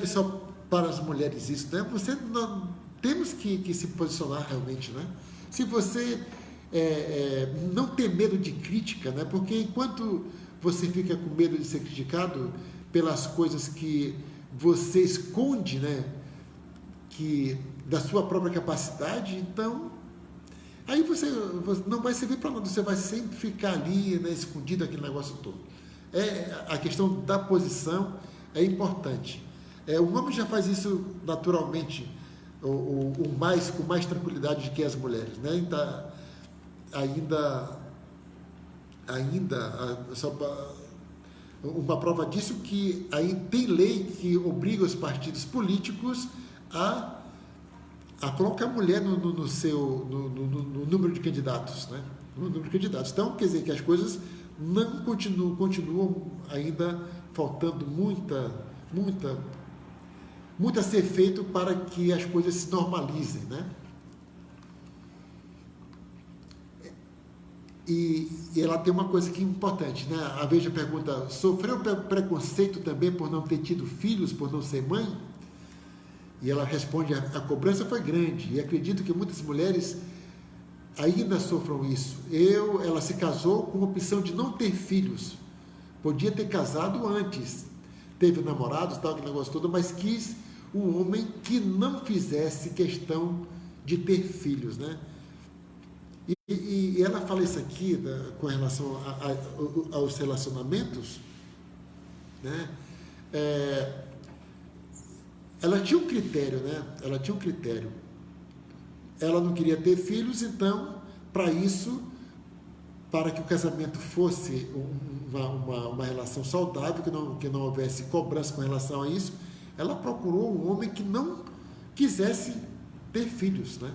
B: só para as mulheres isso, né? Temos que se posicionar realmente, né? Se você não ter medo de crítica, né? Porque enquanto você fica com medo de ser criticado pelas coisas que você esconde, né? Da sua própria capacidade, então aí você não vai servir para nada, você vai sempre ficar ali, né, escondido, aquele negócio todo. A questão da posição é importante. O homem já faz isso naturalmente, com mais tranquilidade do que as mulheres, né? Então, uma prova disso que aí tem lei que obriga os partidos políticos a colocar a mulher no número de candidatos, né? No número de candidatos. Então, quer dizer que as coisas não continuam ainda faltando muito a ser feito para que as coisas se normalizem, né? E ela tem uma coisa que é importante, né? A Veja pergunta: sofreu preconceito também por não ter tido filhos, por não ser mãe? E ela responde: a cobrança foi grande, e acredito que muitas mulheres ainda sofram isso. Ela se casou com a opção de não ter filhos. Podia ter casado antes, teve namorados, tal, aquele negócio todo, mas quis um homem que não fizesse questão de ter filhos, né? E ela fala isso aqui, né, com relação aos relacionamentos, né? Ela tinha um critério, né? Ela não queria ter filhos, então, para que o casamento fosse uma relação saudável, que não houvesse cobrança com relação a isso, ela procurou um homem que não quisesse ter filhos, né?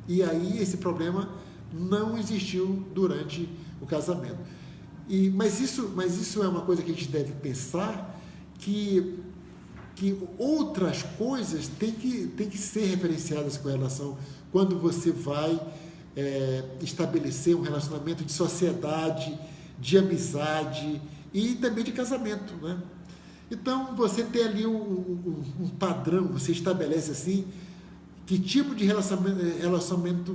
B: E aí esse problema não existiu durante o casamento. Mas isso é uma coisa que a gente deve pensar, que outras coisas têm que ser referenciadas com relação quando você vai estabelecer um relacionamento de sociedade, de amizade e também de casamento, né? Então, você tem ali um padrão, você estabelece assim que tipo de relacionamento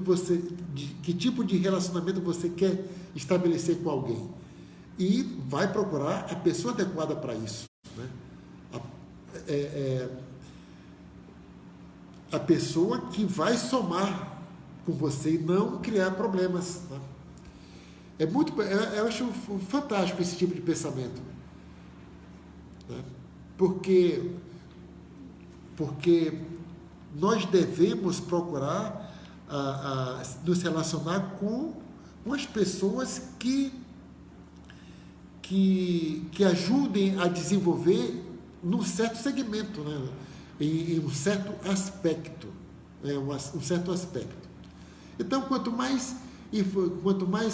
B: você quer estabelecer com alguém e vai procurar a pessoa adequada para isso, né? A pessoa que vai somar com você e não criar problemas, né? Eu acho fantástico esse tipo de pensamento, né? Porque nós devemos procurar nos relacionar com as pessoas que ajudem a desenvolver num certo segmento, né? Em um certo aspecto, um certo aspecto. Então, quanto mais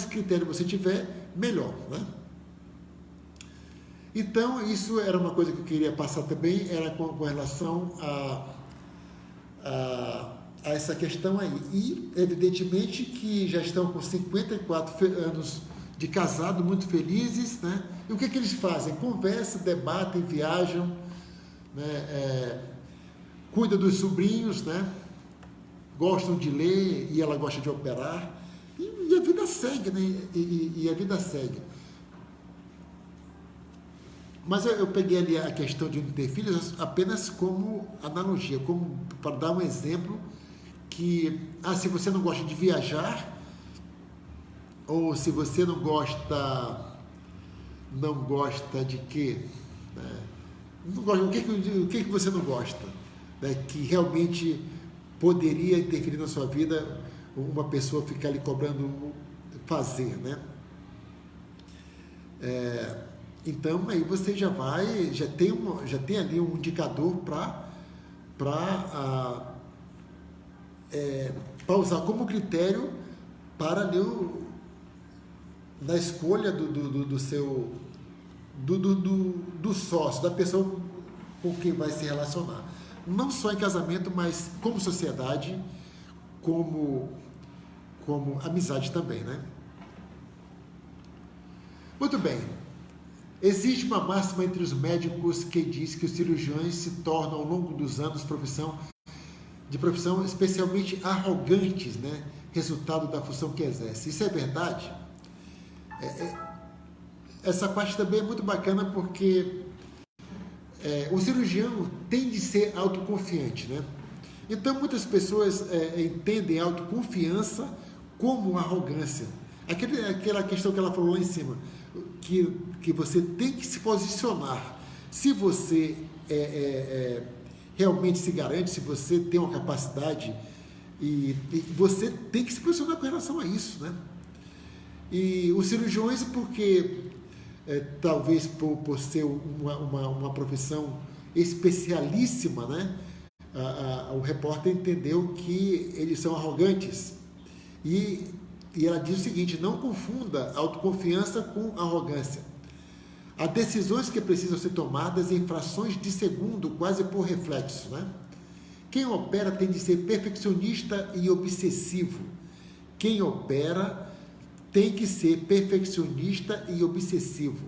B: critério você tiver, melhor, né? Então, isso era uma coisa que eu queria passar também, era com relação a essa questão aí. E, evidentemente, que já estão com 54 anos de casado, muito felizes, né? E o que eles fazem? Conversam, debatem, viajam, né? Cuidam dos sobrinhos, né? Gostam de ler e ela gosta de operar. E a vida segue, né? E a vida segue. Mas eu peguei ali a questão de não ter filhos apenas como analogia, como para dar um exemplo que, se você não gosta de viajar, ou se você não gosta de quê? Não gosta, o que você não gosta? Né? Que realmente poderia interferir na sua vida, uma pessoa ficar ali cobrando fazer, né? Então aí você já tem ali um indicador para usar como critério para ali na escolha do sócio, da pessoa com quem vai se relacionar. Não só em casamento, mas como sociedade, como amizade também, né? Muito bem. Existe uma máxima entre os médicos que diz que os cirurgiões se tornam, ao longo dos anos de profissão especialmente arrogantes, né? Resultado da função que exerce. Isso é verdade? Essa parte também é muito bacana porque o cirurgião tem de ser autoconfiante, né? Então muitas pessoas entendem a autoconfiança como arrogância. Aquela questão que ela falou lá em cima, que você tem que se posicionar. Se você realmente se garante, se você tem uma capacidade, e você tem que se posicionar com relação a isso, né? E os cirurgiões, porque talvez por ser uma profissão especialíssima, né? O repórter entendeu que eles são arrogantes. E ela diz o seguinte: não confunda autoconfiança com arrogância. Há decisões que precisam ser tomadas em frações de segundo, quase por reflexo, né? Quem opera tem de ser perfeccionista e obsessivo. Quem opera tem que ser perfeccionista e obsessivo.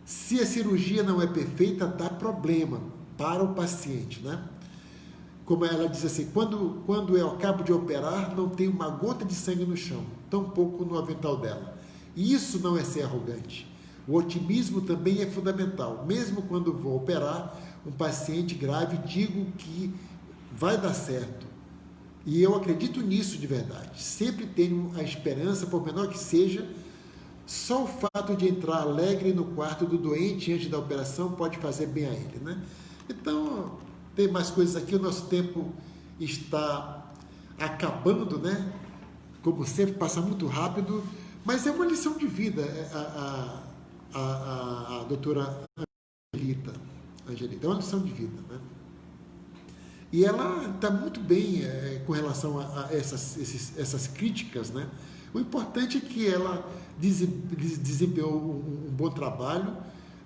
B: Se a cirurgia não é perfeita, dá problema para o paciente, né? Como ela diz assim, quando eu acabo de operar, não tem uma gota de sangue no chão, tampouco no avental dela. E isso não é ser arrogante. O otimismo também é fundamental. Mesmo quando vou operar um paciente grave, digo que vai dar certo. E eu acredito nisso de verdade. Sempre tenho a esperança, por menor que seja. Só o fato de entrar alegre no quarto do doente antes da operação pode fazer bem a ele, né? Então, tem mais coisas aqui. O nosso tempo está acabando, né? Como sempre, passa muito rápido. Mas é uma lição de vida. A doutora Angelita, é uma lição de vida, né? E ela está muito bem com relação a essas críticas, né? O importante é que ela desempenhou um bom trabalho,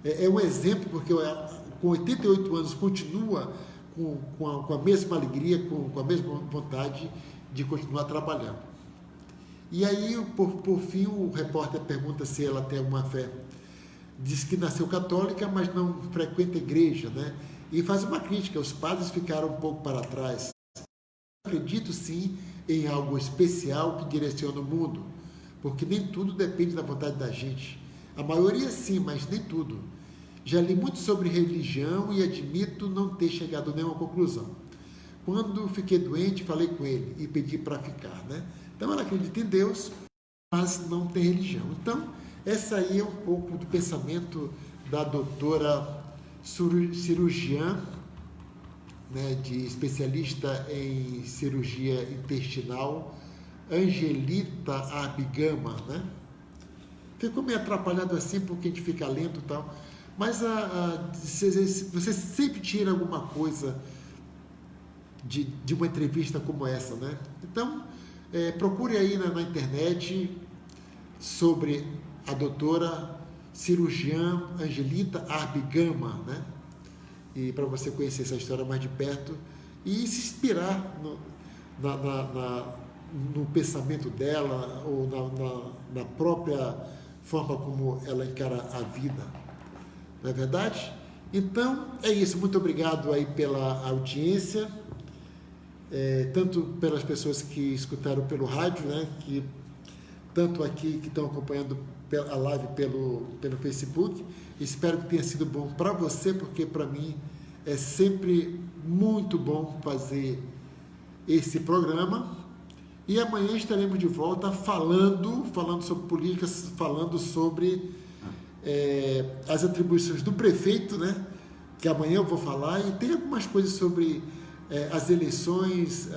B: é um exemplo, porque com 88 anos continua com a mesma alegria, com a mesma vontade de continuar trabalhando. E aí, por fim, o repórter pergunta se ela tem alguma fé. Diz que nasceu católica, mas não frequenta a igreja, né? E faz uma crítica: os padres ficaram um pouco para trás. Acredito sim em algo especial que direciona o mundo, porque nem tudo depende da vontade da gente. A maioria sim, mas nem tudo. Já li muito sobre religião e admito não ter chegado a nenhuma conclusão. Quando fiquei doente, falei com ele e pedi para ficar, né? Então ela acredita em Deus, mas não tem religião. Então, essa aí é um pouco do pensamento da doutora cirurgiã, né, de especialista em cirurgia intestinal, Angelita Arbigama, né? Ficou meio atrapalhado assim porque a gente fica lento e tal, mas você sempre tira alguma coisa de uma entrevista como essa, né? Então, procure aí na internet sobre a doutora cirurgiã Angelita Arbigama, né? E para você conhecer essa história mais de perto e se inspirar no pensamento dela ou na própria forma como ela encara a vida. Não é verdade? Então, é isso. Muito obrigado aí pela audiência, tanto pelas pessoas que escutaram pelo rádio, né, que tanto aqui que estão acompanhando a live pelo Facebook. Espero que tenha sido bom para você, porque para mim é sempre muito bom fazer esse programa. E amanhã estaremos de volta falando sobre políticas, falando sobre as atribuições do prefeito, né? Que amanhã eu vou falar, e tem algumas coisas sobre as eleições,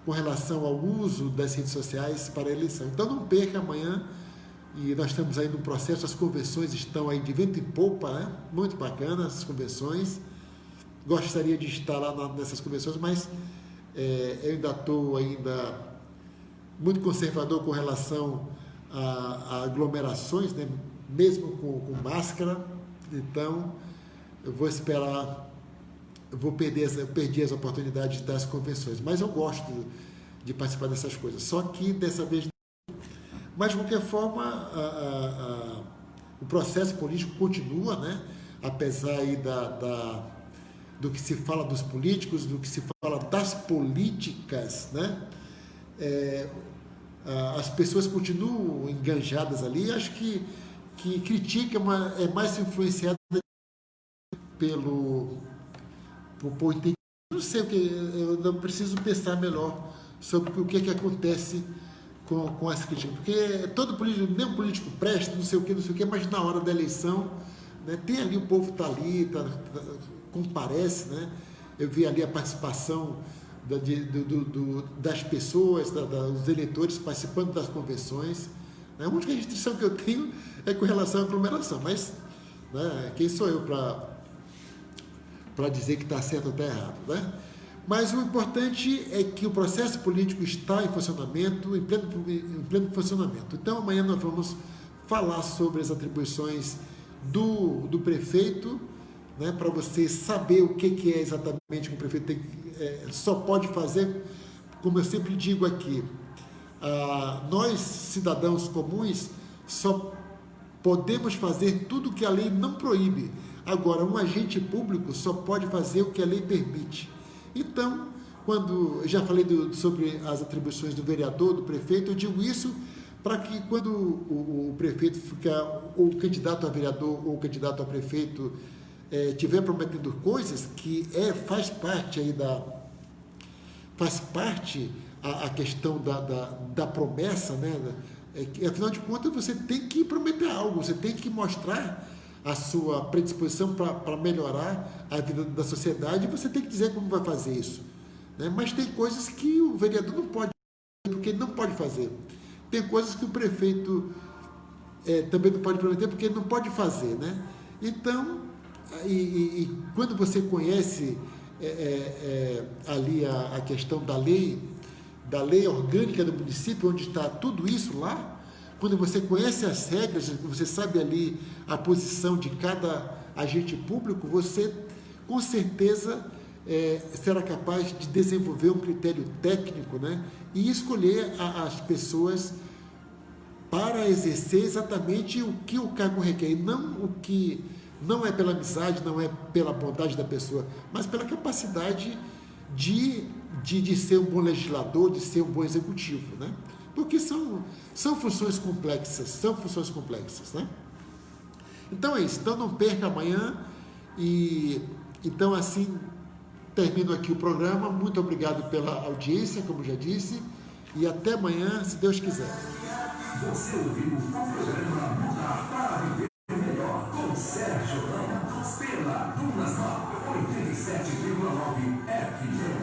B: com relação ao uso das redes sociais para a eleição. Então não perca amanhã, e nós estamos aí no processo, as convenções estão aí de vento em popa, né? Muito bacana as convenções. Gostaria de estar lá nessas convenções, mas eu ainda estou muito conservador com relação a aglomerações, né? Mesmo com máscara. Então eu vou esperar, eu perdi as oportunidades das convenções, mas eu gosto de participar dessas coisas, só que dessa vez não. Mas de qualquer forma o processo político continua, né? Apesar aí do que se fala dos políticos, do que se fala das políticas, né? As pessoas continuam enganjadas ali. Acho que critica é mais influenciada por entendimento. Não sei o que, eu não preciso pensar melhor sobre o que acontece com as críticas, porque todo político, nem um político presta, não sei o que, mas na hora da eleição, né, tem ali, o povo está ali, comparece, né? Eu vi ali a participação das pessoas, dos eleitores participando das convenções, né? A única restrição que eu tenho é com relação à aglomeração, mas, né, quem sou eu para dizer que está certo ou está errado, né? Mas o importante é que o processo político está em funcionamento, em pleno funcionamento. Então, amanhã nós vamos falar sobre as atribuições do prefeito, né, para você saber o que é exatamente que o prefeito só pode fazer. Como eu sempre digo aqui, nós, cidadãos comuns, só podemos fazer tudo o que a lei não proíbe. Agora, um agente público só pode fazer o que a lei permite. Então, quando eu já falei sobre as atribuições do vereador, do prefeito, eu digo isso para que quando o prefeito ou o candidato a vereador ou o candidato a prefeito estiver prometendo coisas que faz parte a questão da promessa, né? Afinal de contas, você tem que prometer algo, você tem que mostrar a sua predisposição para melhorar a vida da sociedade, e você tem que dizer como vai fazer isso, né? Mas tem coisas que o vereador não pode, porque ele não pode fazer. Tem coisas que o prefeito também não pode prometer, porque ele não pode fazer, né? Então, quando você conhece ali a questão da lei orgânica do município, onde está tudo isso lá, quando você conhece as regras, você sabe ali a posição de cada agente público, você com certeza será capaz de desenvolver um critério técnico, né? E escolher as pessoas para exercer exatamente o que o cargo requer, e não o que não é pela amizade, não é pela bondade da pessoa, mas pela capacidade de ser um bom legislador, de ser um bom executivo, né? Porque são funções complexas, né? Então é isso. Então não perca amanhã. E então assim termino aqui o programa. Muito obrigado pela audiência, como já disse, e até amanhã, se Deus quiser.
A: Você ouviu o programa Mudar para Viver Melhor com Sérgio Ramos pela Dunas 87,9 FM.